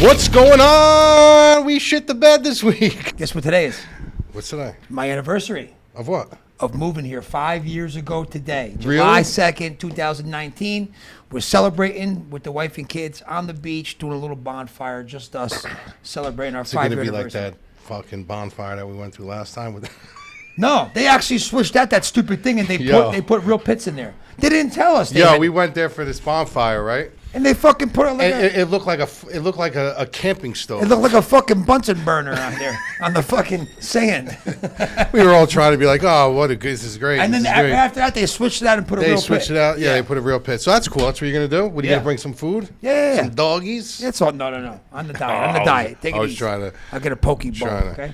What's going on? We shit the bed this week. Guess what today is? What's today? My anniversary. Of what? Of moving here 5 years ago today. Really? July 2nd, 2019. We're celebrating with the wife and kids on the beach, doing a little bonfire, just us celebrating our 5-year anniversary. Is it going to be like that fucking bonfire that we went through last time? No, they actually switched out that stupid thing and they put real pits in there. They didn't tell us. We went there for this bonfire, right? And they fucking put it like it looked like a camping stove. It looked like a fucking Bunsen burner on there on the fucking sand. We were all trying to be like, oh, this is great. And then after that, they switched it out and put a real pit. They switched it out. Yeah, they put a real pit. So that's cool. That's what you're gonna do. What are you gonna bring? Some food? Yeah. Some doggies? It's all no. On the diet. On the diet. Take it easy. I'll get a poke bowl. Okay.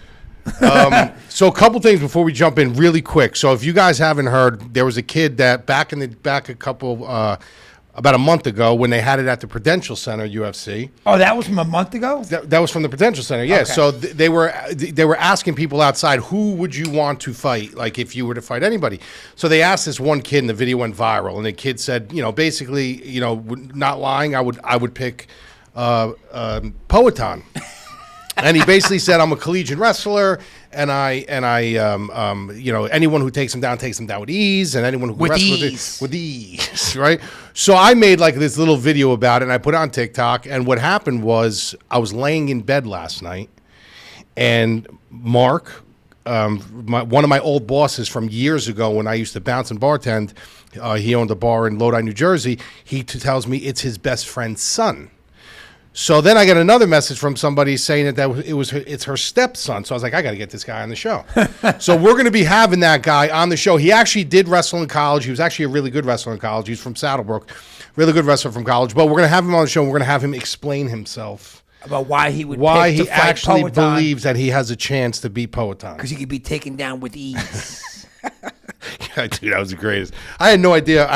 So a couple things before we jump in really quick. So if you guys haven't heard, there was a kid that back about a month ago when they had it at the Prudential Center, UFC. Oh, that was from a month ago? That was from the Prudential Center, yeah. Okay. So they were asking people outside, who would you want to fight, like if you were to fight anybody. So they asked this one kid and the video went viral. And the kid said, basically, not lying, I would pick Poatan. And he basically said, I'm a collegiate wrestler, and anyone who takes him down with ease, and anyone who wrestles with ease, right? So I made like this little video about it, and I put it on TikTok. And what happened was, I was laying in bed last night, and Mark, one of my old bosses from years ago when I used to bounce and bartend, he owned a bar in Lodi, New Jersey. He tells me it's his best friend's son. So then I get another message from somebody saying it's her stepson. So I was like, I got to get this guy on the show. So we're going to be having that guy on the show. He actually did wrestle in college. He was actually a really good wrestler in college. He's from Saddlebrook, really good wrestler from college. But we're going to have him on the show. And we're going to have him explain himself about why he actually believes that he has a chance to beat Poatan, because he could be taken down with ease. Yeah, dude, that was the greatest. I had no idea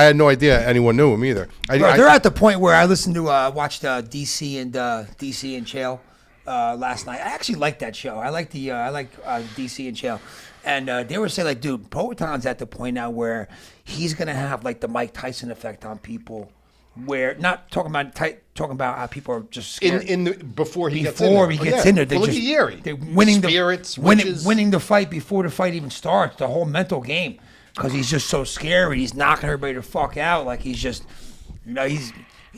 anyone knew him either. They're at the point where I listened to watched DC and Chael last night. I actually liked that show. I like DC and Chael, and they were saying like, dude, Poatan's at the point now where he's gonna have like the Mike Tyson effect on people. Where not talking about how people are just scared. Before he gets in there. Look at Yeri. They're winning spirits, winning the fight before the fight even starts. The whole mental game, because he's just so scary. He's knocking everybody the fuck out. Like he's just, he's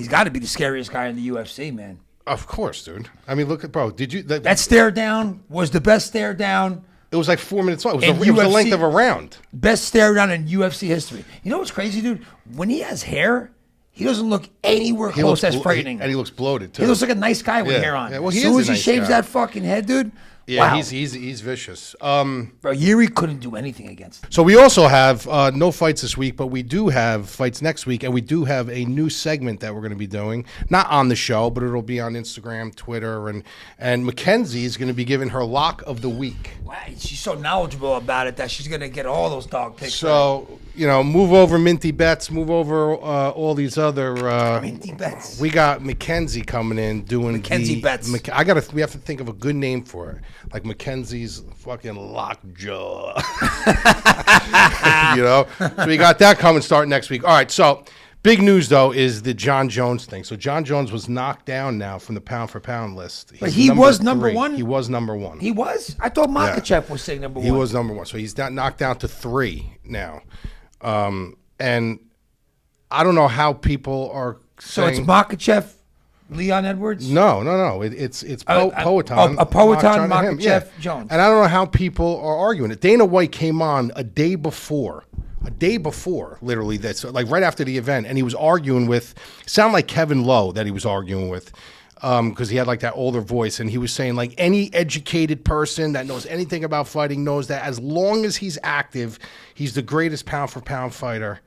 got to be the scariest guy in the UFC, man. Of course, dude. I mean, look at Did you that stare down was the best stare down. It was like 4 minutes long. It was the length of a round. Best stare down in UFC history. You know what's crazy, dude? When he has hair, he doesn't look anywhere close as frightening. And he looks bloated, too. He looks like a nice guy with hair on. Yeah, well, as soon as he shaves that fucking head, dude. Yeah, wow. he's vicious. Bro, Yeri couldn't do anything against him. So we also have no fights this week, but we do have fights next week, and we do have a new segment that we're going to be doing. Not on the show, but it'll be on Instagram, Twitter, and Mackenzie is going to be giving her lock of the week. Wow, she's so knowledgeable about it that she's going to get all those dog picks. So, move over Minty Bets, move over all these other... Minty Bets. We got Mackenzie coming in doing Mackenzie Bets. We have to think of a good name for it. Like Mackenzie's fucking lockjaw. So we got that coming starting next week. All right, so big news, though, is the Jon Jones thing. So Jon Jones was knocked down now from the pound-for-pound list. But he was number 1? He was number 1. He was? I thought Makhachev was saying number 1. He was number 1. So he's knocked down to 3 now. And I don't know how people are saying... So it's Makhachev, Leon Edwards? No. It's Poatan. Poatan, Makhachev, Jones. And I don't know how people are arguing it. Dana White came on a day before, literally, that's like right after the event, and he was arguing with, sound like Kevin Lowe that he was arguing with, because he had like that older voice, and he was saying like any educated person that knows anything about fighting knows that as long as he's active, he's the greatest pound-for-pound fighter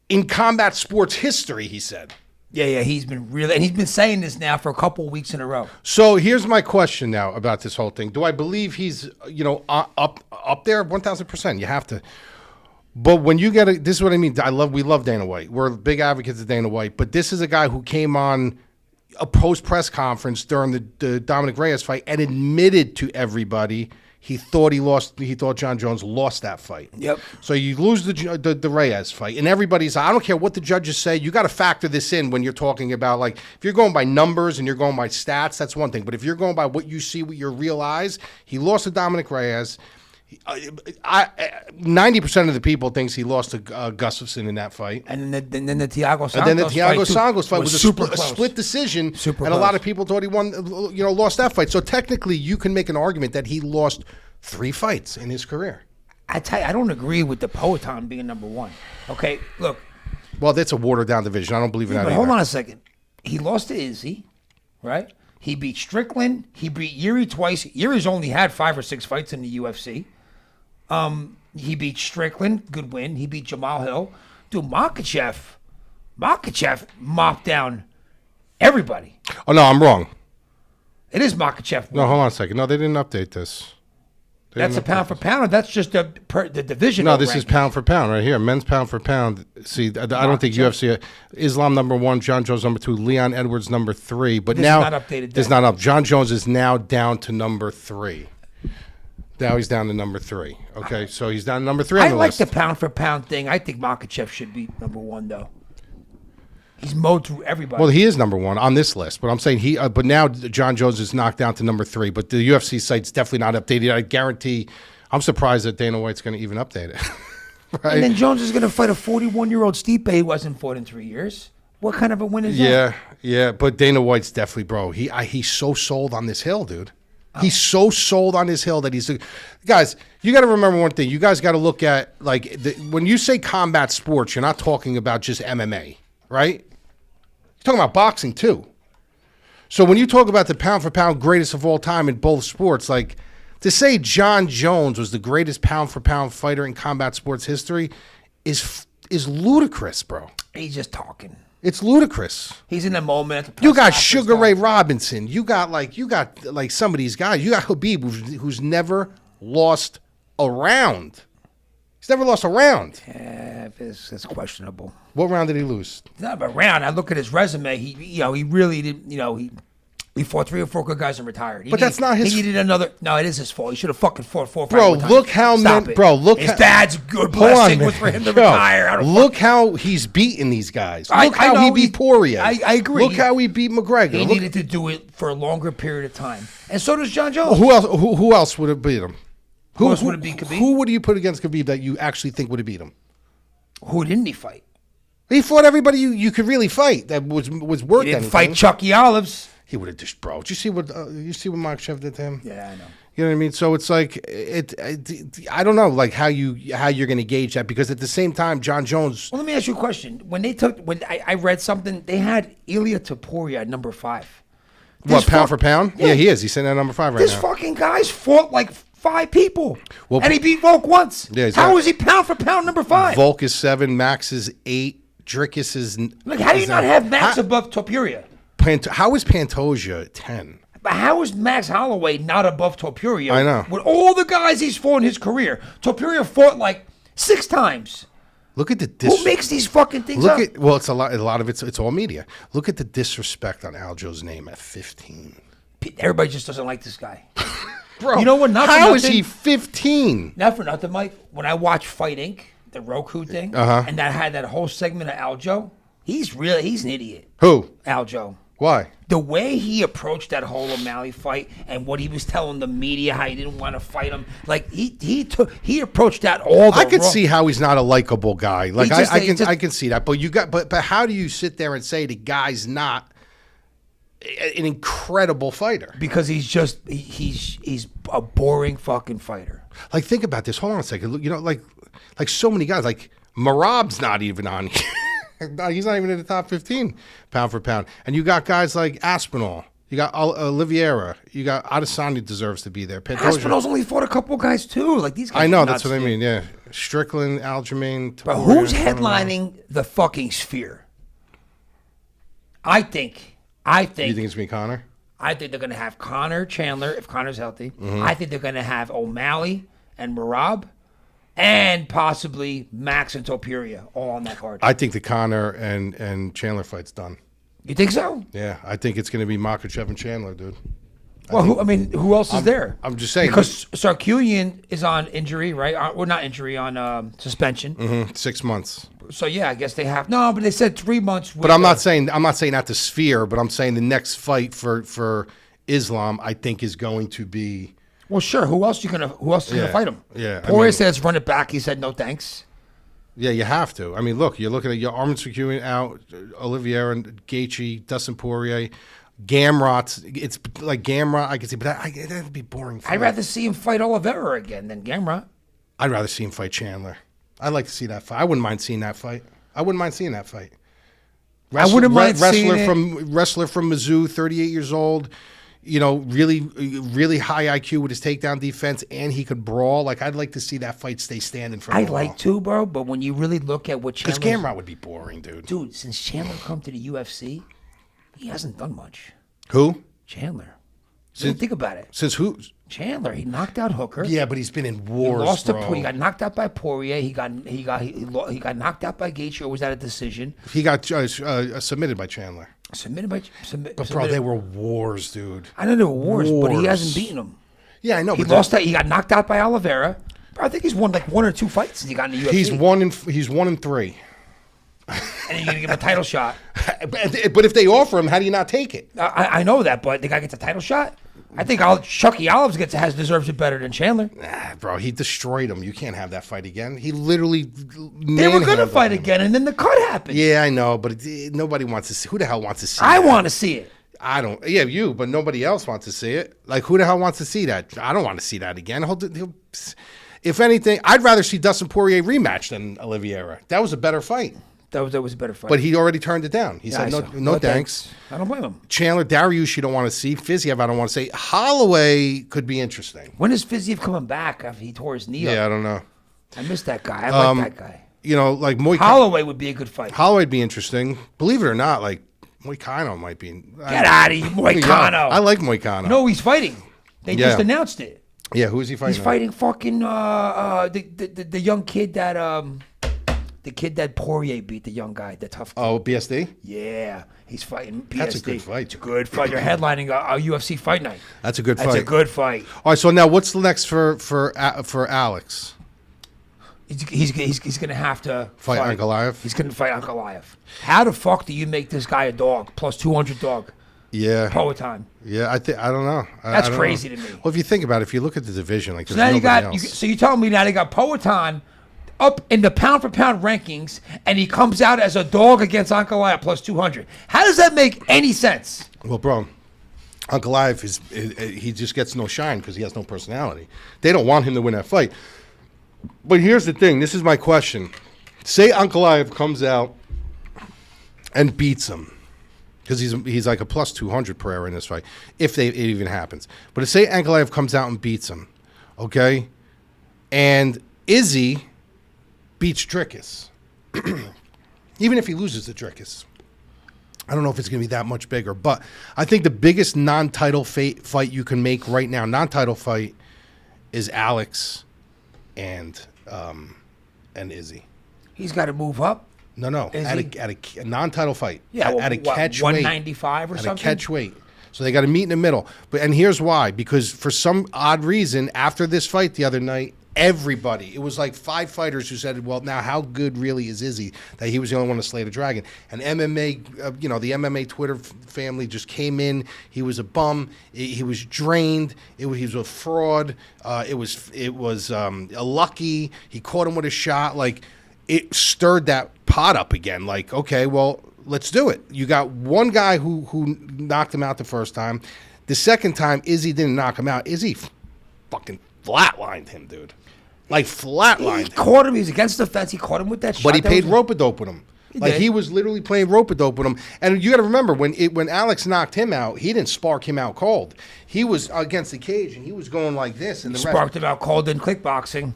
in combat sports history, he said. Yeah, he's been saying this now for a couple of weeks in a row. So here's my question now about this whole thing. Do I believe he's, up there? 1,000%. You have to. But when you get this is what I mean. We love Dana White. We're big advocates of Dana White. But this is a guy who came on a post press conference during the Dominic Reyes fight and admitted to everybody he thought Jon Jones lost that fight. Yep. So you lose the Reyes fight, and everybody's, I don't care what the judges say, you got to factor this in when you're talking about, like, if you're going by numbers and you're going by stats, that's one thing. But if you're going by what you see with your real eyes, he lost to Dominic Reyes. 90% of the people thinks he lost to Gustafsson in that fight. And then the Thiago Santos and then the Thiago Santos fight was a split decision. Super and close. A lot of people thought he won, lost that fight. So technically, you can make an argument that he lost 3 fights in his career. I tell you, I don't agree with the Poatan being number 1. Okay, look. Well, that's a watered down division. I don't believe in that. But either. hold on a second. He lost to Izzy, right? He beat Strickland. He beat Yuri twice. Yuri's only had 5 or 6 fights in the UFC. He beat Strickland, good win. He beat Jamal Hill. Dude, Makhachev mopped down everybody. Oh, no, I'm wrong. It is Makhachev. No, hold on a second. No, they didn't update this. That's a pound for pound, or that's just the division. No, this is pound for pound right here. Men's pound for pound. See, I don't think UFC. Islam number 1, Jon Jones number 2, Leon Edwards number 3. But this now is not updated. It's not up. Jon Jones is now down to number 3. Now he's down to number 3. Okay, so he's down to number 3 on I the like list. the pound for pound thing. I think Makhachev should be number 1, though. He's mowed through everybody. Well, he is number 1 on this list, but I'm saying but now Jon Jones is knocked down to number 3. But the UFC site's definitely not updated. I guarantee. I'm surprised that Dana White's going to even update it. Right? And then Jones is going to fight a 41-year-old Stipe who hasn't fought in 3 years. What kind of a win is that? Yeah. But Dana White's definitely, bro. He's so sold on this hill, dude. He's so sold on his hill that guys, you got to remember one thing. You guys got to look at, like, when you say combat sports, you're not talking about just MMA, right? You're talking about boxing, too. So when you talk about the pound-for-pound greatest of all time in both sports, like, to say Jon Jones was the greatest pound-for-pound fighter in combat sports history is ludicrous, bro. He's just talking. It's ludicrous. He's in the moment. You got Sugar Ray Robinson. You got some of these guys. You got Khabib, who's never lost a round. He's never lost a round. Yeah, it's questionable. What round did he lose? Not a round. I look at his resume. He really didn't. He fought 3 or 4 good guys and retired. That's not his. He needed another. No, it is his fault. He should have fucking fought 4 or 5 Bro, more times. look how many. Bro, look. His dad's good blessing was for him to retire. Look how he's beating these guys. Look how he beat Poirier. I agree. Look how he beat McGregor. He needed to do it for a longer period of time, and so does Jon Jones. Who else would have beat him? Who else would have beat Khabib? Who would you put against Khabib that you actually think would have beat him? Who didn't he fight? He fought everybody you could really fight that was worth anything. He didn't fight Chucky Olives. He would have just, bro. Did you see what Makhachev did to him? Yeah, I know. You know what I mean? So it's like I don't know, like how you're going to gauge that, because at the same time, Jon Jones. Well, let me ask you a question. When I read something, they had Ilia Topuria at number 5. What, pound for pound? Yeah, he is. He's sitting at number 5 right now. This fucking guy's fought like 5 people, well, and he beat Volk once. Yeah, how is he pound for pound number 5? Volk is 7, Max is 8, Dricus is. Like, how do you not have Max above Topuria? How is Pantoja 10? But how is Max Holloway not above Topuria? I know. With all the guys he's fought in his career, Topuria fought like 6 times. Look at the Who makes these fucking things up? Well, it's a lot of it's all media. Look at the disrespect on Aljo's name at 15. Everybody just doesn't like this guy. Bro, you know what? How is he 15? Not for nothing, Mike. When I watch Fight Inc., the Roku thing, and that had that whole segment of Aljo, he's an idiot. Who? Aljo. Why? The way he approached that whole O'Malley fight and what he was telling the media, how he didn't want to fight him, like he approached that all. I can see how he's not a likable guy. Like I can see that, but how do you sit there and say the guy's not an incredible fighter? Because he's a boring fucking fighter. Like, think about this. Hold on a second. You know, like so many guys. Like Marab's not even on here. He's not even in the top 15 pound for pound. And you got guys like Aspinall. You got Oliveira. You got Adesanya deserves to be there. Aspinall's only fought a couple guys too. Like these guys. I know, that's what I mean. Yeah, Strickland, Aljamain. But who's headlining the fucking Sphere? I think. You think it's me, Connor? I think they're going to have Connor Chandler if Connor's healthy. Mm-hmm. I think they're going to have O'Malley and Merab. And possibly Max and Topuria all on that card. I think the Connor and Chandler fight's done. You think so? Yeah, I think it's going to be Makhachev and Chandler, dude. Well, who else is there? I'm just saying. Because Sarkisian is on injury, right? Or not injury, on suspension. 6 months. So yeah, I guess they have no, but they said 3 months. But I'm not saying not the Sphere, but I'm saying the next fight for Islam, I think, is going to be. Well, sure. Who else is gonna fight him? Yeah. Poirier says run it back. He said no thanks. Yeah, you have to. I mean, look, you're looking at your Armin Sarkisian out, Oliveira and Gaethje, Dustin Poirier, Gamrot. It's like Gamrot. I can see, but that would be boring. I'd rather see him fight Oliveira again than Gamrot. I'd rather see him fight Chandler. I'd like to see that fight. I wouldn't mind seeing that fight. I wouldn't mind seeing that fight. I wouldn't mind seeing it. Wrestler from Mizzou, 38 years old. You know, really high IQ with his takedown defense, and he could brawl. Like, I'd like to see that fight stay standing for a while. I'd like to, bro, but when you really look at what Chandler... Because Gamrot would be boring, dude. Dude, since Chandler come to the UFC, he hasn't done much. Who? Chandler. Think about it. Since who? Chandler. He knocked out Hooker. Yeah, but he's been in wars, he lost bro. He got knocked out by Poirier. He got knocked out by Gaethje, or was that a decision? He got submitted by Chandler. But bro, they were wars, dude. I know they were wars, but he hasn't beaten them. Yeah, I know. He lost that. He got knocked out by Oliveira. Bro, I think he's won like 1 or 2 fights since he got in the UFC. He's 1-3. And you're gonna give him a title shot. But if they offer him, how do you not take it? I know that, but the guy gets a title shot. I think Chucky Olives deserves it better than Chandler. Nah, bro, he destroyed him. You can't have that fight again. He literally. They were gonna fight again, and then the cut happened. Yeah, I know, but nobody wants to see. Who the hell wants to see? I want to see it. I don't. Yeah, you, but nobody else wants to see it. Like, who the hell wants to see that? I don't want to see that again. If anything, I'd rather see Dustin Poirier rematch than Oliveira. That was a better fight. That was a better fight. But he already turned it down. He said, no thanks. I don't blame him. Chandler, Dariush, you don't want to see. Fiziev, I don't want to see. Holloway could be interesting. When is Fiziev coming back after he tore his knee up? Yeah, I don't know. I miss that guy. I like that guy. You know, like Holloway would be a good fight. Holloway would be interesting. Believe it or not, like, Moicano might be. Get out of here, Moicano. I like Moicano. No, he's fighting. They just announced it. Yeah, who is he fighting? He's fighting fucking the young kid that the kid that Poirier beat, the young guy, the tough kid. Oh, BSD? Yeah, he's fighting BSD. That's a good fight. It's a good fight. You're headlining a UFC fight night. That's a good fight. That's a good fight. All right, so now what's the next for Alex? He's gonna have to fight Ankalaev. He's gonna fight Ankalaev. How the fuck do you make this guy a dog plus 200 dog? Yeah. Poatan. Yeah, I don't know. That's crazy to me. Well, if you think about it, if you look at the division, like, so now you tell me now they got Poatan up in the pound for pound rankings, and he comes out as a dog against Ankalaev plus 200. How does that make any sense? Well, bro, Ankalaev he just gets no shine because he has no personality. They don't want him to win that fight. But here's the thing. This is my question. Say Ankalaev comes out and beats him, because he's like a plus 200 per hour in this fight, if it even happens. But say Ankalaev comes out and beats him, okay? And Izzy beats Dricus. Even if he loses to Dricus, I don't know if it's going to be that much bigger. But I think the biggest non-title fight you can make right now, non-title fight, is Alex and Izzy. He's got to move up. No. At a non-title fight. Yeah, at a catch weight. 195 or something? At a catch weight. So they got to meet in the middle. And here's why. Because for some odd reason, after this fight the other night, everybody, it was like 5 fighters who said, well, now how good really is Izzy that he was the only one to slay the dragon? And MMA, the MMA Twitter family just came in. He was a bum. He was drained. He was a fraud. It was a lucky. He caught him with a shot. Like, it stirred that pot up again. Like, okay, well, let's do it. You got one guy who knocked him out the first time. The second time, Izzy didn't knock him out. Izzy fucking flatlined him, dude. Like, flatlined him. He caught him. He was against the fence. He caught him with that shot. But he paid rope-a-dope with him. He he was literally playing rope-a-dope with him. And you got to remember, when Alex knocked him out, he didn't spark him out cold. He was against the cage, and he was going like this. And sparked him out cold in kickboxing.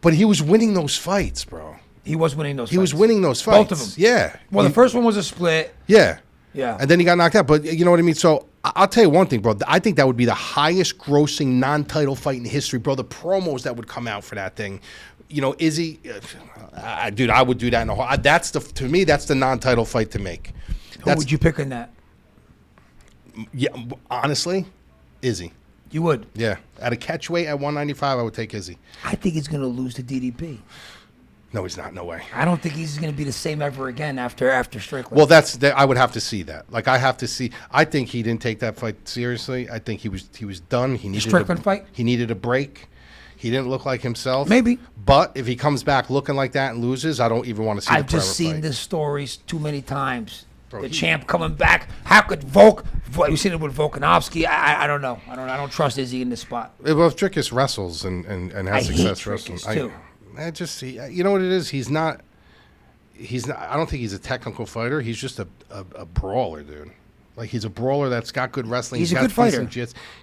But he was winning those fights, bro. He was winning those fights. He was winning those fights. Both of them. Yeah. Well, the first one was a split. Yeah. Yeah. And then he got knocked out. But you know what I mean? So I'll tell you one thing, bro. I think that would be the highest grossing non-title fight in history, bro. The promos that would come out for that thing. Izzy, dude, I would do that in a whole. To me, that's the non-title fight to make. Who would you pick in that? Yeah, honestly, Izzy. You would? Yeah. At a catch weight at 195, I would take Izzy. I think he's going to lose to DDP. No, he's not. No way. I don't think he's going to be the same ever again after Strickland. Well, I would have to see that. Like, I have to see. I think he didn't take that fight seriously. I think he was done. He needed Strickland fight? He needed a break. He didn't look like himself. Maybe. But if he comes back looking like that and loses, I don't even want to see I've the just seen fight. this stories too many times. Bro, the champ coming back. How could you've seen it with Volkanovski. I don't know. I don't trust Izzy in this spot. Well, if Dricus wrestles and has success wrestling, too. I just see. You know what it is? He's not. I don't think he's a technical fighter. He's just a brawler, dude. Like, he's a brawler that's got good wrestling. He's a good fighter.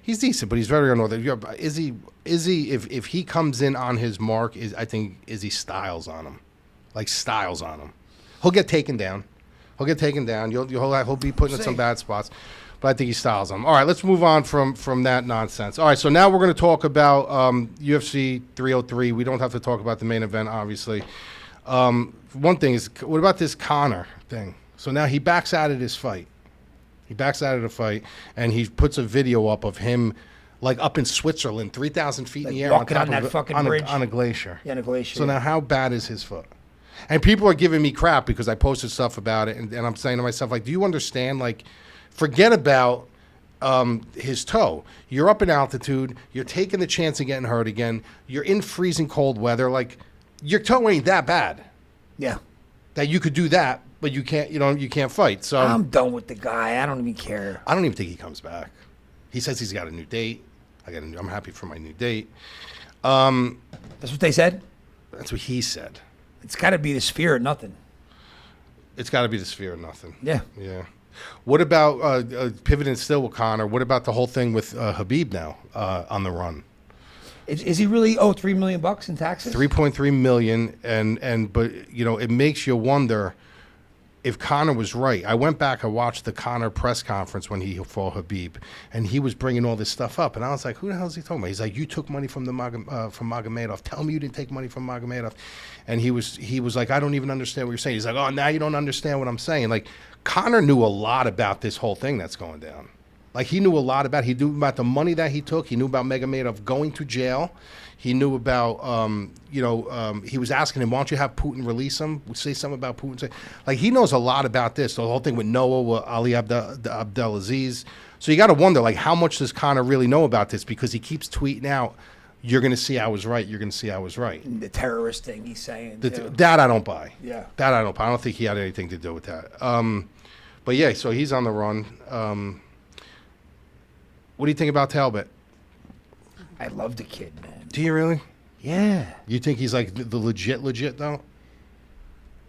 He's decent, but he's very unorthodox. Izzy, if he comes in on his mark, I think Izzy styles on him, like styles on him. He'll get taken down. He'll be put in some bad spots, but I think he styles on him. All right, let's move on from that nonsense. All right, so now we're going to talk about UFC 303. We don't have to talk about the main event, obviously. One thing is, what about this Conor thing? So now he backs out of this fight. He backs out of the fight, and he puts a video up of him, like, up in Switzerland, 3,000 feet in the air, walking on that fucking bridge on a glacier. Yeah, on a glacier. So now, how bad is his foot? And people are giving me crap because I posted stuff about it, and I'm saying to myself, like, do you understand? Like, forget about his toe. You're up in altitude. You're taking the chance of getting hurt again. You're in freezing cold weather. Like, your toe ain't that bad. Yeah. That you could do that, but you can't. You can't fight. So I'm done with the guy. I don't even care. I don't even think he comes back. He says he's got a new date. I'm happy for my new date. That's what they said? That's what he said. It's got to be the Sphere or nothing. It's got to be the Sphere or nothing. Yeah. Yeah. What about pivoting still with Conor? What about the whole thing with Khabib now on the run? Is he really owed $3 million in taxes? $3.3 million, but it makes you wonder if Conor was right. I went back and watched the Conor press conference when he fought Khabib, and he was bringing all this stuff up, and I was like, "Who the hell is he talking about?" He's like, "You took money from Magomedov. Tell me you didn't take money from Magomedov." And he was like, "I don't even understand what you're saying." He's like, "Oh, now you don't understand what I'm saying." Like, Conor knew a lot about this whole thing that's going down. Like, he knew a lot about. He knew about the money that he took. He knew about Magomedov going to jail. He knew about, he was asking him, why don't you have Putin release him? Say something about Putin. Like, he knows a lot about this. The whole thing with Noah, with Ali Abdelaziz. So you got to wonder, like, how much does Conor really know about this? Because he keeps tweeting out, you're going to see I was right. You're going to see I was right. The terrorist thing he's saying. That I don't buy. Yeah. That I don't buy. I don't think he had anything to do with that. But, yeah, so he's on the run. What do you think about Talbot? I love the kid, man. Do you really? Yeah. You think he's like the legit though?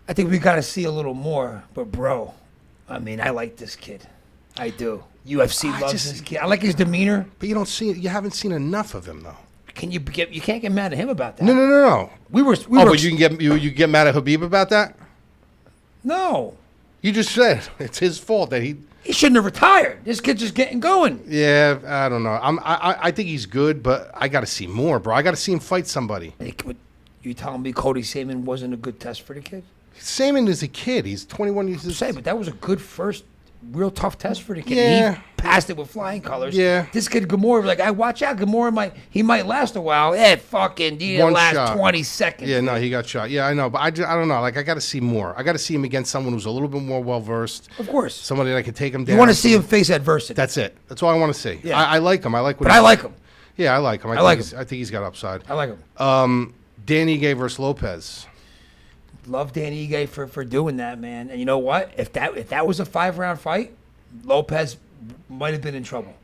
I think we got to see a little more. But, bro, I mean, I like this kid. I do. UFC loves this kid. I like his demeanor. But you haven't seen enough of him, though. You can't get mad at him about that. No. But you get mad at Khabib about that? No. You just said it's his fault that he shouldn't have retired. This kid's just getting going. Yeah, I don't know. I think he's good, but I got to see more, bro. I got to see him fight somebody. You telling me Cody Saman wasn't a good test for the kid? Saman is a kid. He's 21 years old. But that was a good first real tough test for the kid. Yeah. He passed it with flying colors. Yeah. This kid Gamora was like, watch out, Gamora might last a while. Fucking didn't last shot. 20 seconds. Yeah, no, he got shot. Yeah, I know, but I don't know. Like, I got to see more. I got to see him against someone who's a little bit more well versed. Of course. Somebody that can take him down. You want to see him face adversity. That's it. That's all I want to see. Yeah. I like him. I like what. But I like him. Yeah, I like him. I like him. I think he's got upside. I like him. Danny Ige versus Lopez. Love Danny Ige for doing that, man. And you know what? If that was a 5-round fight, Lopez might have been in trouble.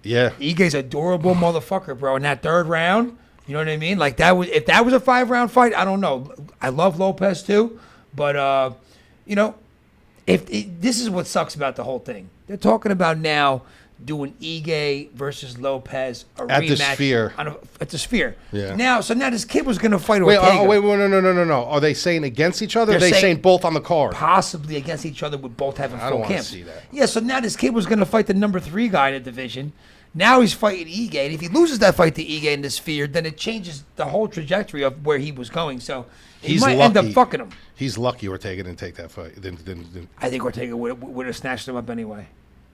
Yeah. Ige's a durable motherfucker, bro. In that third round, you know what I mean? Like, if that was a 5-round fight, I don't know. I love Lopez too, but this is what sucks about the whole thing. They're talking about now doing Ige versus Lopez at rematch the Sphere. At the Sphere. Yeah. Now this kid was going to fight Wait, Ortega. no. Are they saying against each other? Or are they saying both on the card? Possibly against each other with both having full camps. I don't want to see that. Yeah, so now this kid was going to fight the number 3 guy in the division. Now he's fighting Ige, and if he loses that fight to Ige in the Sphere, then it changes the whole trajectory of where he was going. So he might end up fucking him. He's lucky Ortega didn't take that fight. I think Ortega would have snatched him up anyway.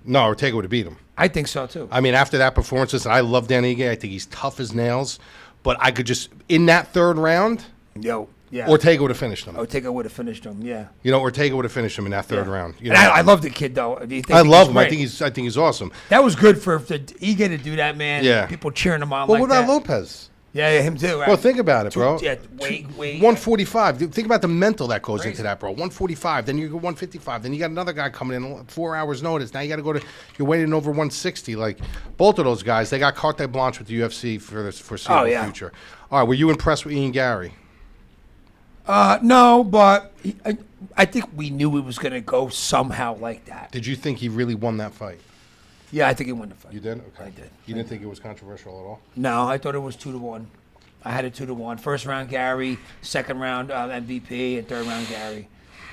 No, Ortega would have beat him. I think so too. I mean, after that performance, listen, I love Danny Ige. I think he's tough as nails. But I could just, in that third round, Ortega would have finished him. Ortega would have finished him, yeah. Ortega would have finished him in that third round. And I love the kid, though. I love him. I think he's awesome. That was good for Ige to do that, man. Yeah. People cheering him on what about Lopez? Yeah, him too. Right? Well, think about it, bro. Yeah, wait. 145. Think about the mental that goes into that, bro. 145. Then you go 155. Then you got another guy coming in 4 hours notice. Now you got to go to. You're waiting over 160. Like both of those guys, they got carte blanche with the UFC for the foreseeable future. All right. Were you impressed with Ian Gary? No, but I think we knew it was going to go somehow like that. Did you think he really won that fight? Yeah, I think he won the fight. You did? Okay. I did. You didn't think it was controversial at all? No, I thought it was 2-1. I had it 2-1. First round Gary, second round MVP, and third round Gary.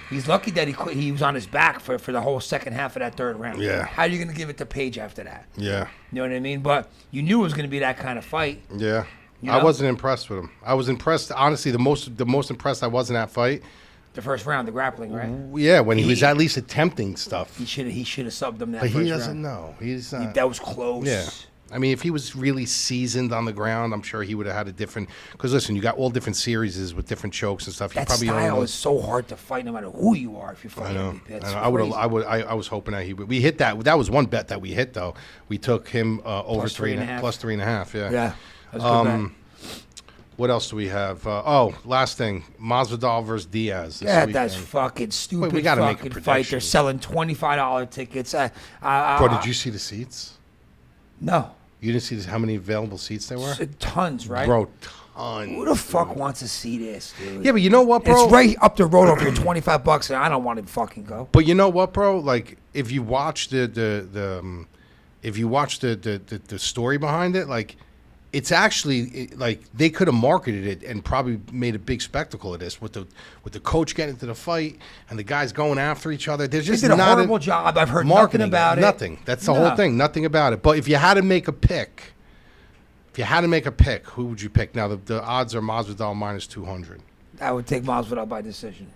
He's lucky that he was on his back for the whole second half of that third round. Yeah. How are you going to give it to Page after that? Yeah. You know what I mean? But you knew it was going to be that kind of fight. Yeah. You know? I wasn't impressed with him. I was impressed. Honestly, the most impressed I was in that fight. The first round, the grappling, right? Yeah, when he was at least attempting stuff. He should have subbed him that but first round. He doesn't know. He's not. That was close. Yeah. I mean, if he was really seasoned on the ground, I'm sure he would have had a different. Because listen, you got all different series with different chokes and stuff. That style is so hard to fight, no matter who you are. If you're fighting, I was hoping that we hit that. That was one bet that we hit though. We took him over plus 3.5. Yeah. Yeah. That was a good bet. What else do we have? Last thing, Masvidal versus Diaz. That's fucking stupid. Wait, we gotta make a prediction. Fight. They're selling $25 tickets. Bro, did you see the seats? No. You didn't see how many available seats there were? Tons, right? Bro, tons. Who the fuck wants to see this, dude? Yeah, but you know what, bro? It's right up the road over here, $25, and I don't want to fucking go. But you know what, bro? Like, if you watch the story behind it, like, it's actually like they could have marketed it and probably made a big spectacle of this with the coach getting into the fight and the guys going after each other. There's just they did a horrible job. I've heard nothing about it. Nothing. That's the whole thing. Nothing about it. But if you had to make a pick, who would you pick? Now the odds are Masvidal minus 200. I would take Masvidal by decision.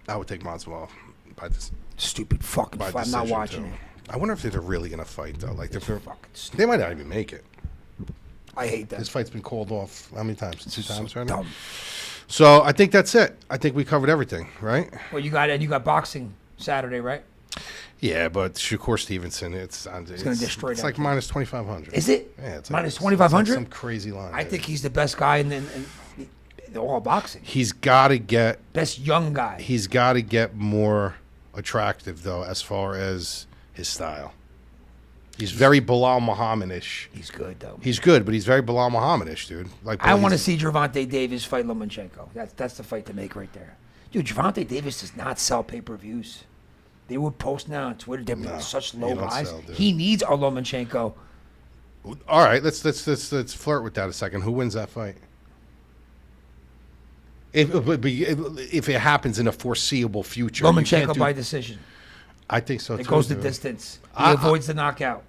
I would take Masvidal by decision. Stupid fucking fight. I'm not watching it. I wonder if they're really gonna fight though. Like they might not even make it. I hate that. This fight's been called off how many times? 2 times right now? Dumb. So I think that's it. I think we covered everything, right? Well, you got boxing Saturday, right? Yeah, but Shakur Stevenson, it's going to destroy. It's like minus 2,500. Is it? Yeah, it's minus 2,500. Some crazy line. I think he's the best guy in all boxing. He's got to get best young guy. He's got to get more attractive though, as far as his style. He's very Bilal Muhammad-ish. He's good, though. He's good, but he's very Bilal Muhammad-ish, dude. Like, I want to see Gervonta Davis fight Lomachenko. That's the fight to make right there. Dude, Gervonta Davis does not sell pay-per-views. They would post now on Twitter. They're such low buys. He needs a Lomachenko. All right, let's flirt with that a second. Who wins that fight? If it happens in a foreseeable future. Lomachenko by decision. I think so, too. It goes the distance. He avoids the knockout.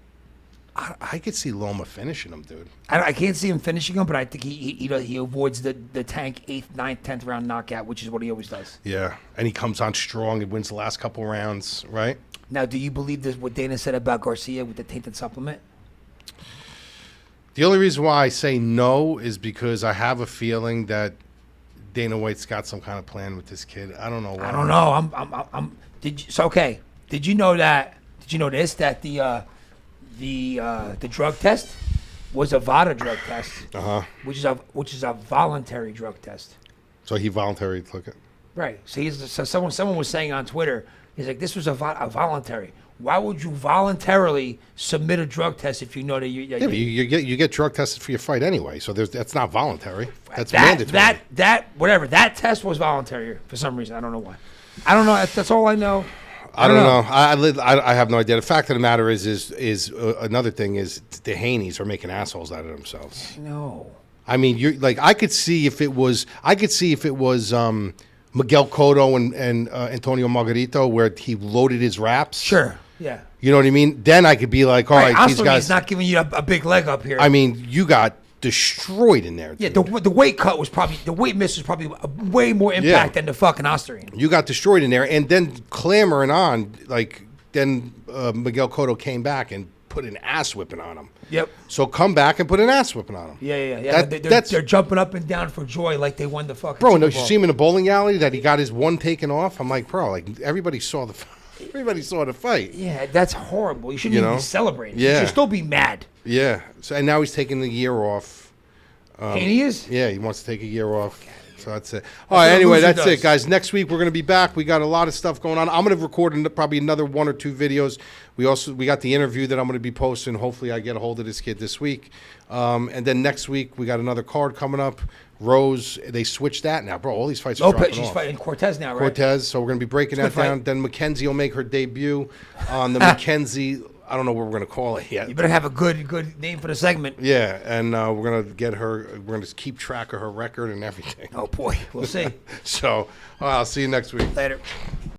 I could see Loma finishing him, dude. I can't see him finishing him, but I think he avoids the tank 8th, 9th, 10th round knockout, which is what he always does. Yeah, and he comes on strong and wins the last couple rounds, right? Now, do you believe this? What Dana said about Garcia with the tainted supplement? The only reason why I say no is because I have a feeling that Dana White's got some kind of plan with this kid. I don't know why. I don't know. Okay. Did you know that? Did you know this? That the drug test was a VADA drug test, which is a voluntary drug test. So he voluntarily took it. Right. So someone was saying on Twitter, he's like, this was a voluntary. Why would you voluntarily submit a drug test if you know that you? But you get drug tested for your fight anyway, so that's not voluntary. That's mandatory. That test was voluntary for some reason. I don't know why. I don't know. That's all I know. I don't know. I have no idea. The fact of the matter is another thing is the Haney's are making assholes out of themselves. No. I mean, you're like I could see if it was Miguel Cotto and Antonio Margarito where he loaded his raps. Sure. Yeah. You know what I mean? Then I could be like, all right, these guys. He's not giving you a big leg up here. I mean, you got destroyed in there. Yeah, the weight cut was the weight miss was probably way more impact than the fucking Austrian. You got destroyed in there, and then clamoring on, like then Miguel Cotto came back and put an ass whipping on him. Yep. So come back and put an ass whipping on him. Yeah. They're jumping up and down for joy like they won the fucking Bro, Super no, you Bowl. see him in the bowling alley that he got his one taken off? I'm like, bro, like everybody saw the fight. Yeah, that's horrible. You shouldn't even be celebrating. Yeah. You should still be mad. Yeah. So and now he's taking the year off. He is? Yeah, he wants to take a year off. So that's it. All right, anyway, that's it, guys. Next week we're going to be back. We got a lot of stuff going on. I'm going to record probably another 1 or 2 videos. We got the interview that I'm going to be posting. Hopefully I get a hold of this kid this week. And then next week we got another card coming up. Rose, they switched that now, bro. All these fights are dropping she's off. fighting Cortez now, right? Cortez, so we're going to be breaking that down. Then Mackenzie will make her debut on the Mackenzie. I don't know what we're going to call it yet. You better have a good name for the segment. Yeah, and we're going to get her. We're going to keep track of her record and everything. Oh boy, we'll see. So I'll see you next week. Later.